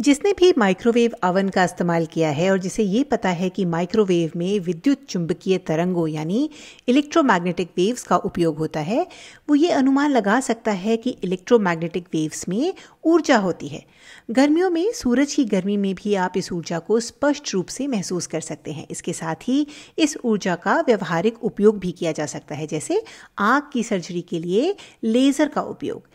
जिसने भी microwave oven का इस्तेमाल किया है और जिसे ये पता है कि माइक्रोवेव में विद्युत चुंबकीय तरंगों यानी इलेक्ट्रोमैग्नेटिक वेव्स का उपयोग होता है, वो ये अनुमान लगा सकता है कि इलेक्ट्रोमैग्नेटिक वेव्स में ऊर्जा होती है। गर्मियों में सूरज की गर्मी में भी आप इस ऊर्जा को स्पष्ट रूप से महसूस कर सकते हैं। इसके साथ ही इस ऊर्जा का व्यवहारिक उपयोग भी किया जा सकता है, जैसे आँख की सर्जरी के लिए लेज़र का उपयोग।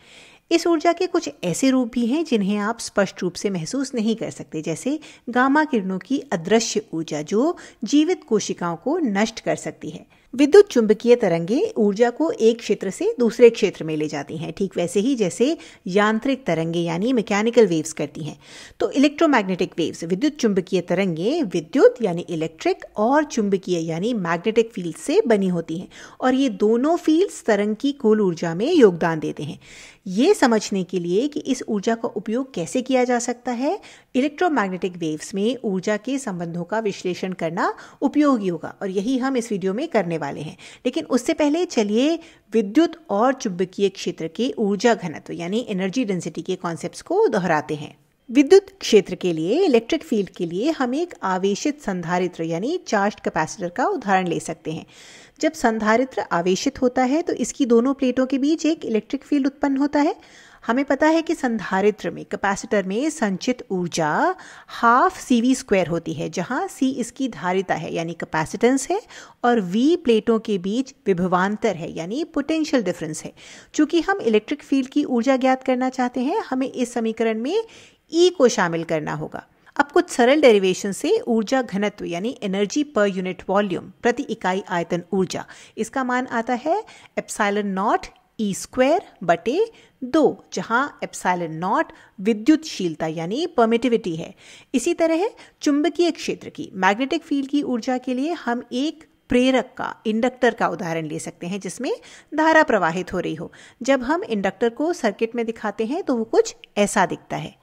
इस ऊर्जा के कुछ ऐसे रूप भी हैं जिन्हें आप स्पष्ट रूप से महसूस नहीं कर सकते, जैसे गामा किरणों की अदृश्य ऊर्जा जो जीवित कोशिकाओं को नष्ट कर सकती है। विद्युत चुंबकीय तरंगे ऊर्जा को एक क्षेत्र से दूसरे क्षेत्र में ले जाती हैं, ठीक वैसे ही जैसे यांत्रिक तरंगे यानी मैकेनिकल वेव्स करती हैं। तो इलेक्ट्रोमैग्नेटिक वेव्स विद्युत चुंबकीय तरंगे विद्युत यानी इलेक्ट्रिक और चुंबकीय यानी मैग्नेटिक फील्ड से बनी होती हैं और ये दोनों फील्ड्स तरंग की कुल ऊर्जा में योगदान देते हैं। ये समझने के लिए कि इस ऊर्जा का उपयोग कैसे किया जा सकता है, इलेक्ट्रोमैग्नेटिक वेव्स में ऊर्जा के संबंधों का विश्लेषण करना उपयोगी होगा और यही हम इस वीडियो में करने वाले हैं। लेकिन उससे पहले चलिए विद्युत और चुंबकीय क्षेत्र के ऊर्जा घनत्व यानी एनर्जी डेंसिटी के कॉन्सेप्ट्स को दोहराते हैं। विद्युत क्षेत्र के लिए, इलेक्ट्रिक फील्ड के लिए हम एक आवेशित संधारित्र यानी चार्ज्ड कैपेसिटर का उदाहरण ले सकते हैं। जब संधारित्र आवेशित होता है तो इसकी दोनों प्लेटों के बीच एक इलेक्ट्रिक फील्ड उत्पन्न होता है। हमें पता है कि संधारित्र में, कैपेसिटर में संचित ऊर्जा हाफ CV² होती है, जहां C इसकी धारिता है यानी कैपेसिटेंस है और V प्लेटों के बीच विभवांतर है यानी पोटेंशियल डिफरेंस है। चूंकि हम इलेक्ट्रिक फील्ड की ऊर्जा ज्ञात करना चाहते हैं, हमें इस समीकरण में E को शामिल करना होगा। अब कुछ सरल डेरिवेशन से ऊर्जा घनत्व यानी एनर्जी पर यूनिट वॉल्यूम, प्रति इकाई आयतन ऊर्जा, इसका मान आता है ε0 E² बटे 2, जहां ε0 विद्युतशीलता यानी परमिटिविटी है। इसी तरह चुंबकीय क्षेत्र की, मैग्नेटिक फील्ड की ऊर्जा के लिए हम एक प्रेरक का, इंडक्टर का उदाहरण ले सकते हैं जिसमें धारा प्रवाहित हो रही हो। जब हम इंडक्टर को सर्किट में दिखाते हैं तो वो कुछ ऐसा दिखता है।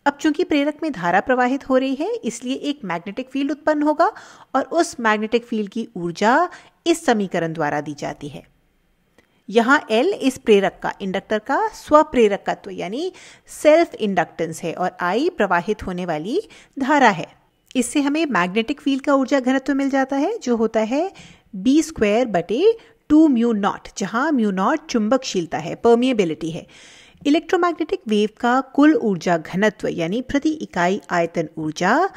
अब चूंकि प्रेरक में धारा प्रवाहित हो रही है, इसलिए एक मैग्नेटिक फील्ड उत्पन्न होगा और उस मैग्नेटिक फील्ड की ऊर्जा इस समीकरण द्वारा दी जाती है। यहाँ L इस प्रेरक का, इंडक्टर का स्वप्रेरकत्व यानी सेल्फ इंडक्टेंस है और I प्रवाहित होने वाली धारा है। इससे हमें मैग्नेटिक फील्ड का ऊर्जा घनत्व मिल जाता है जो होता है B² बटे 2μ0, जहाँ μ0 चुंबकशीलता है, परमिएबिलिटी है। इलेक्ट्रोमैग्नेटिक वेव का कुल ऊर्जा घनत्व यानी प्रति इकाई आयतन ऊर्जा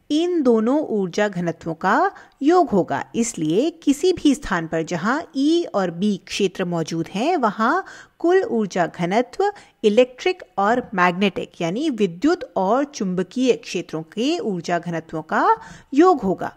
इन दोनों ऊर्जा घनत्वों का योग होगा। इसलिए किसी भी स्थान पर जहां E और B क्षेत्र मौजूद हैं, वहां कुल ऊर्जा घनत्व इलेक्ट्रिक और मैग्नेटिक यानी विद्युत और चुंबकीय क्षेत्रों के ऊर्जा घनत्वों का योग होगा।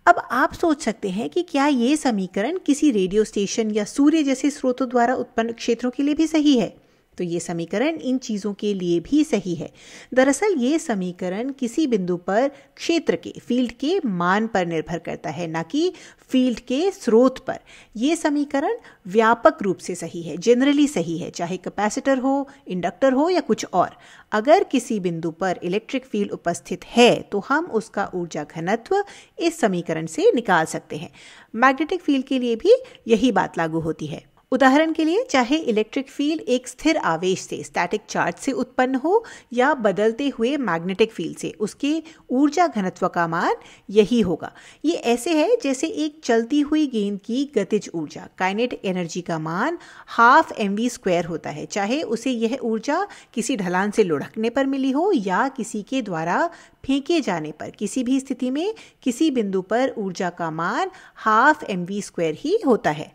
अब आप सोच सकते हैं कि क्या ये समीकरण किसी रेडियो स्टेशन या सूर्य जैसे स्रोतों द्वारा उत्पन्न क्षेत्रों के लिए भी सही है? तो ये समीकरण इन चीज़ों के लिए भी सही है। दरअसल ये समीकरण किसी बिंदु पर क्षेत्र के, फील्ड के मान पर निर्भर करता है, ना कि फील्ड के स्रोत पर। ये समीकरण व्यापक रूप से सही है, जनरली सही है, चाहे कैपेसिटर हो, इंडक्टर हो या कुछ और। अगर किसी बिंदु पर इलेक्ट्रिक फील्ड उपस्थित है तो हम उसका ऊर्जा घनत्व इस समीकरण से निकाल सकते हैं। मैग्नेटिक फील्ड के लिए भी यही बात लागू होती है। उदाहरण के लिए, चाहे इलेक्ट्रिक फील्ड एक स्थिर आवेश से, स्टैटिक चार्ज से उत्पन्न हो या बदलते हुए मैग्नेटिक फील्ड से, उसके ऊर्जा घनत्व का मान यही होगा। ये ऐसे है जैसे एक चलती हुई गेंद की गतिज ऊर्जा, काइनेटिक एनर्जी का मान हाफ mv² होता है, चाहे उसे यह ऊर्जा किसी ढलान से लुढ़कने पर मिली हो या किसी के द्वारा फेंके जाने पर। किसी भी स्थिति में किसी बिंदु पर ऊर्जा का मान हाफ mv² ही होता है।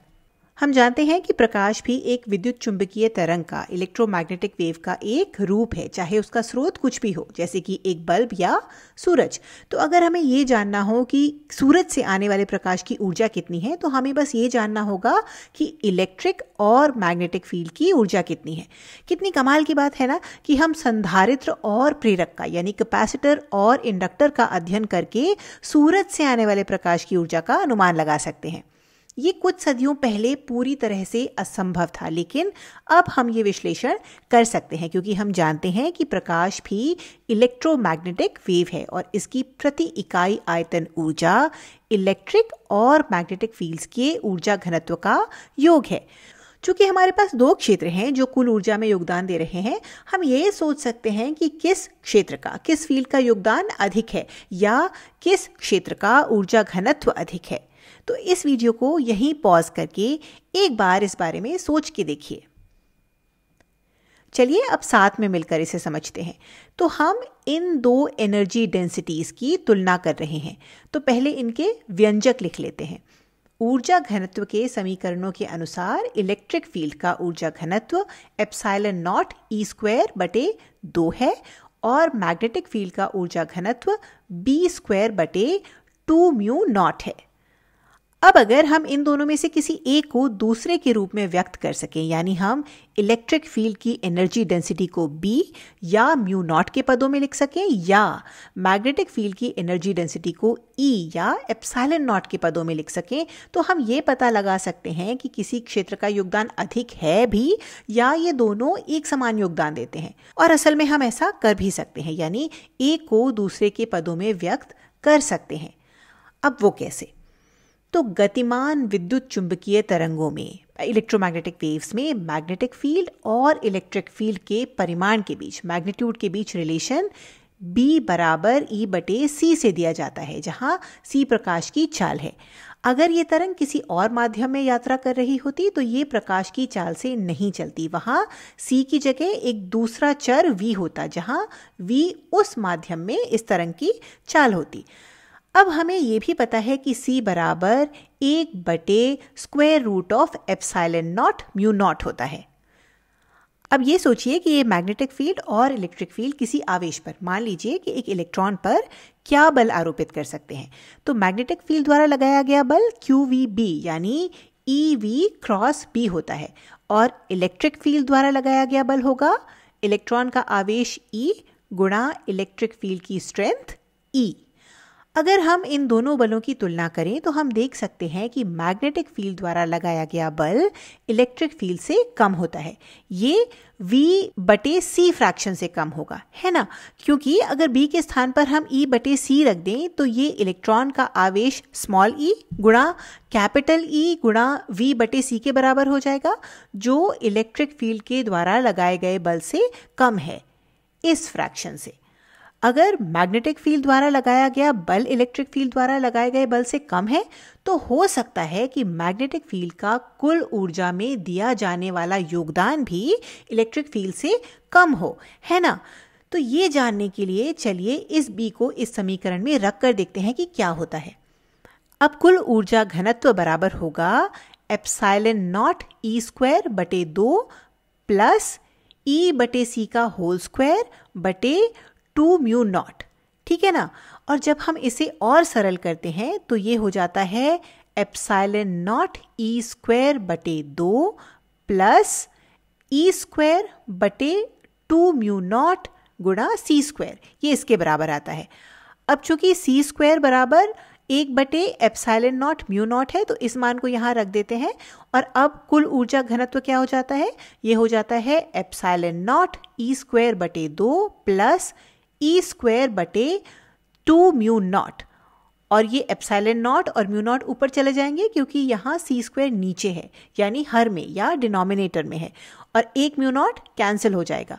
हम जानते हैं कि प्रकाश भी एक विद्युत चुंबकीय तरंग का, इलेक्ट्रोमैग्नेटिक वेव का एक रूप है, चाहे उसका स्रोत कुछ भी हो, जैसे कि एक बल्ब या सूरज। तो अगर हमें ये जानना हो कि सूरज से आने वाले प्रकाश की ऊर्जा कितनी है, तो हमें बस ये जानना होगा कि इलेक्ट्रिक और मैग्नेटिक फील्ड की ऊर्जा कितनी है। कितनी कमाल की बात है ना कि हम संधारित्र और प्रेरक का यानी कैपेसिटर और इंडक्टर का अध्ययन करके सूरज से आने वाले प्रकाश की ऊर्जा का अनुमान लगा सकते हैं। ये कुछ सदियों पहले पूरी तरह से असंभव था, लेकिन अब हम ये विश्लेषण कर सकते हैं क्योंकि हम जानते हैं कि प्रकाश भी इलेक्ट्रोमैग्नेटिक वेव है और इसकी प्रति इकाई आयतन ऊर्जा इलेक्ट्रिक और मैग्नेटिक फील्ड्स के ऊर्जा घनत्व का योग है। चूंकि हमारे पास दो क्षेत्र हैं जो कुल ऊर्जा में योगदान दे रहे हैं, हम ये सोच सकते हैं कि किस क्षेत्र का, किस फील्ड का योगदान अधिक है या किस क्षेत्र का ऊर्जा घनत्व अधिक है। तो इस वीडियो को यहीं पॉज करके एक बार इस बारे में सोच के देखिए। चलिए अब साथ में मिलकर इसे समझते हैं। तो हम इन दो एनर्जी डेंसिटीज की तुलना कर रहे हैं, तो पहले इनके व्यंजक लिख लेते हैं। ऊर्जा घनत्व के समीकरणों के अनुसार इलेक्ट्रिक फील्ड का ऊर्जा घनत्व एप्सिलॉन नॉट ई स्क्वायर बटे 2 है और मैग्नेटिक फील्ड का ऊर्जा घनत्व बी स्क्वायर बटे 2 म्यू नॉट है। अब अगर हम इन दोनों में से किसी एक को दूसरे के रूप में व्यक्त कर सकें, यानी हम इलेक्ट्रिक फील्ड की एनर्जी डेंसिटी को B या म्यू नॉट के पदों में लिख सकें या मैग्नेटिक फील्ड की एनर्जी डेंसिटी को E या एप्सिलॉन नॉट के पदों में लिख सकें, तो हम ये पता लगा सकते हैं कि किसी क्षेत्र का योगदान अधिक है भी या ये दोनों एक समान योगदान देते हैं। और असल में हम ऐसा कर भी सकते हैं, यानी एक को दूसरे के पदों में व्यक्त कर सकते हैं। अब वो कैसे? तो गतिमान विद्युत चुंबकीय तरंगों में, इलेक्ट्रोमैग्नेटिक वेव्स में, मैग्नेटिक फील्ड और इलेक्ट्रिक फील्ड के परिमाण के बीच, मैग्नीट्यूड के बीच रिलेशन B बराबर E बटे C से दिया जाता है, जहां C प्रकाश की चाल है। अगर ये तरंग किसी और माध्यम में यात्रा कर रही होती तो ये प्रकाश की चाल से नहीं चलती, वहां C की जगह एक दूसरा चर V होता, जहां V उस माध्यम में इस तरंग की चाल होती। अब हमें यह भी पता है कि C बराबर 1 बटे square root of epsilon not mu not होता है। अब ये सोचिए कि ये मैग्नेटिक फील्ड और इलेक्ट्रिक फील्ड किसी आवेश पर, मान लीजिए कि एक इलेक्ट्रॉन पर, क्या बल आरोपित कर सकते हैं। तो मैग्नेटिक फील्ड द्वारा लगाया गया बल QVB यानी EV क्रॉस B होता है और इलेक्ट्रिक फील्ड द्वारा लगाया गया बल होगा इलेक्ट्रॉन का आवेश E गुणा इलेक्ट्रिक फील्ड की स्ट्रेंथ E। अगर हम इन दोनों बलों की तुलना करें तो हम देख सकते हैं कि मैग्नेटिक फील्ड द्वारा लगाया गया बल इलेक्ट्रिक फील्ड से कम होता है। ये V बटे C फ्रैक्शन से कम होगा, है ना? क्योंकि अगर B के स्थान पर हम E बटे C रख दें तो ये इलेक्ट्रॉन का आवेश स्मॉल e गुणा कैपिटल E गुणा V बटे C के बराबर हो जाएगा, जो इलेक्ट्रिक फील्ड के द्वारा लगाए गए बल से कम है इस फ्रैक्शन से। अगर मैग्नेटिक फील्ड द्वारा लगाया गया बल इलेक्ट्रिक फील्ड द्वारा लगाए गए बल से कम है तो हो सकता है कि मैग्नेटिक फील्ड का कुल ऊर्जा में दिया जाने वाला योगदान भी इलेक्ट्रिक फील्ड से कम हो, है ना? तो ये जानने के लिए चलिए इस B को इस समीकरण में रख कर देखते हैं कि क्या होता है। अब कुल ऊर्जा घनत्व बराबर होगा एप्सिलॉन नॉट E स्क्वायर बटे 2 प्लस E बटे C का होल स्क्वायर बटे 2 म्यू नॉट, ठीक है ना? और जब हम इसे और सरल करते हैं तो ये हो जाता है एप्सिलॉन नॉट E स्क्वायर बटे 2 प्लस E स्क्वायर बटे 2 म्यू नॉट गुणा C स्क्वायर, ये इसके बराबर आता है। अब चूंकि C स्क्वायर बराबर 1 बटे एप्सिलॉन नॉट म्यू नॉट है तो इस मान को यहाँ रख देते हैं और अब कुल ऊर्जा घनत्व क्या हो जाता है? ये हो जाता है एप्सिलॉन नॉट E स्क्वायर बटे 2 प्लस E स्क्वायर बटे 2 म्यू नॉट, और ये एप्सिलॉन नॉट और म्यू नॉट ऊपर चले जाएंगे क्योंकि यहाँ C स्क्वायर नीचे है, यानी हर में या डिनोमिनेटर में है, और एक म्यू नॉट कैंसिल हो जाएगा।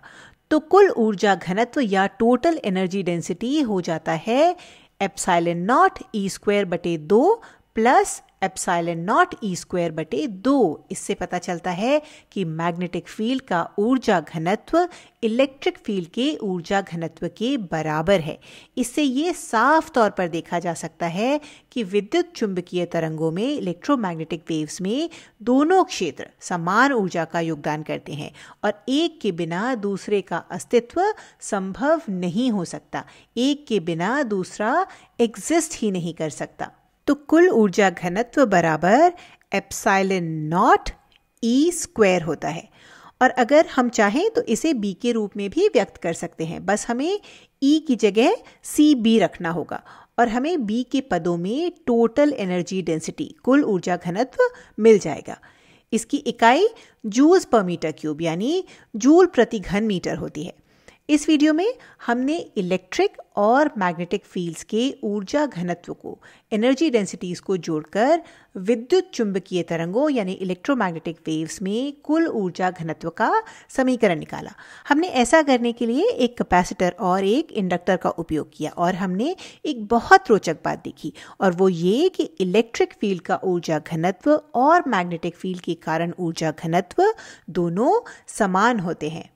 तो कुल ऊर्जा घनत्व या टोटल एनर्जी डेंसिटी हो जाता है एप्सिलॉन नॉट E स्क्वायर बटे 2 plus epsilon not E square बटे 2। इससे पता चलता है कि मैग्नेटिक फील्ड का ऊर्जा घनत्व इलेक्ट्रिक फील्ड के ऊर्जा घनत्व के बराबर है। इससे ये साफ तौर पर देखा जा सकता है कि विद्युत चुंबकीय तरंगों में, इलेक्ट्रोमैग्नेटिक वेव्स में, दोनों क्षेत्र समान ऊर्जा का योगदान करते हैं और एक के बिना दूसरे का अस्तित्व संभव नहीं हो सकता। एक के बिना दूसरा एग्जिस्ट ही नहीं कर सकता। तो कुल ऊर्जा घनत्व बराबर एप्सिलॉन नॉट E स्क्वायर होता है। और अगर हम चाहें तो इसे B के रूप में भी व्यक्त कर सकते हैं, बस हमें E की जगह CB रखना होगा और हमें B के पदों में टोटल एनर्जी डेंसिटी, कुल ऊर्जा घनत्व मिल जाएगा। इसकी इकाई जूल्स पर मीटर क्यूब यानी जूल प्रति घन मीटर होती है। इस वीडियो में हमने इलेक्ट्रिक और मैग्नेटिक फील्ड्स के ऊर्जा घनत्व को, एनर्जी डेंसिटीज को जोड़कर विद्युत चुंबकीय तरंगों यानी इलेक्ट्रोमैग्नेटिक वेव्स में कुल ऊर्जा घनत्व का समीकरण निकाला। हमने ऐसा करने के लिए एक कैपेसिटर और एक इंडक्टर का उपयोग किया और हमने एक बहुत रोचक बात देखी, और वो ये कि इलेक्ट्रिक फील्ड का ऊर्जा घनत्व और मैग्नेटिक फील्ड के कारण ऊर्जा घनत्व दोनों समान होते हैं।